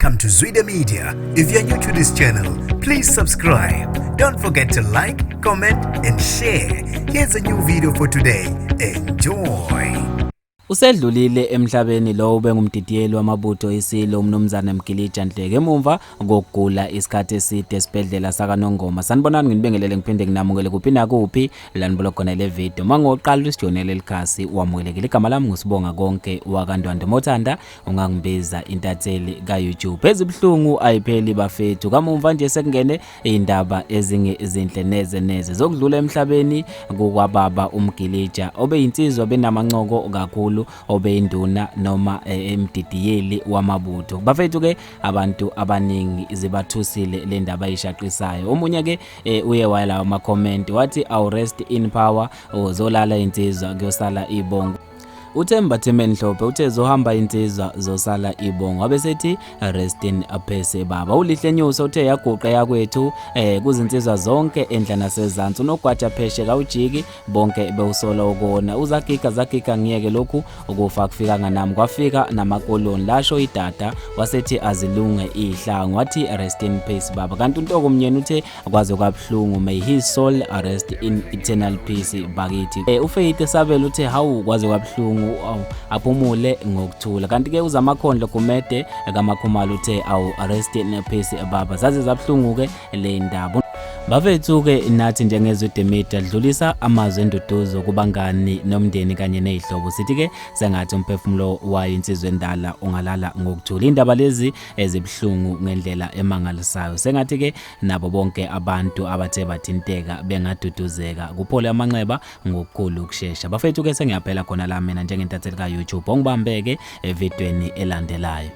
Welcome to Zwida Media. If you're new to this channel, please subscribe. Don't forget to like, comment and share. Here's a new video for today. Enjoy. Usedlulile emhlabeni lo ubengumdidiyeli wamabutho isilo umnumzana Mgilija Nhleko emumva ngokugula isikhathi eside esibhedlela sakaNongoma. Sanibonani nginibingelele ngiphinde nginamukele kuphi nakuphi lanibolo khona le video. Mangoqala isijonele likhasi wamukelekile igama lami ngusibonga konke wakandwande Mothanda ungangibiza intatheli ka YouTube. Ezibhlungu ayipheli bafethu kamumva nje sekungene indaba ezinge izinhle neze zokudlula emhlabeni kukwababa uMgilija obeyinsizwa benamancoko kakhulu obeyinduna noma emdidiyeli wamabutho. Bafethu ke abantu abaningi izibathusile le ndaba ayishaqisayo. Omunye ke uye wala ama comment wathi I'll rest in power uzolala insizwa kuyosala ibongo. Uthemba Mhlophe uthe zohamba insizwa zosala ibongo wabesethi rest in peace baba. Ulihle Nyuso uthe yaguqa yakwethu kuzinsizwa zonke endla nasezantsi unogwaja pheshe kaujiki bonke bewusola ukona uzagiga ngiyeke lokhu ukufa kufikanga nami kwafika namakoloni lasho idada wasethi azilunge ihlangu wathi rest in peace baba. Kanti untoko umnyeni uthe kwaze kwabhlungu may his soul rest in eternal peace bakithi. Ufaith Sabela uthe hawu kwaze kwabhlungu Uphumule ngokuthula. Kanti ke uzamakhondlo kumede kaMakhumalo uthe awu rest in peace baba. Zaze zabhlungu ke le ndaba. Bafethu ke nathi njengezwe media dlulisa amazwi enduduzo kubangani nomndeni kanye nezihlobo. Sithi ke sengathi umphefumulo wayo insizwe endala ungalala ngokuthula. Indaba lezi ezibhlungu ngendlela emangalisayo. Sengathi ke nabo bonke abantu abathe bathinteka bengaduduzeka kuphole amanxeba ngokukhulu ukusheshsha. Bafethu ke sengiyaphela khona la mina njengentatheli ka YouTube ongibambeke evidweni elandelayo.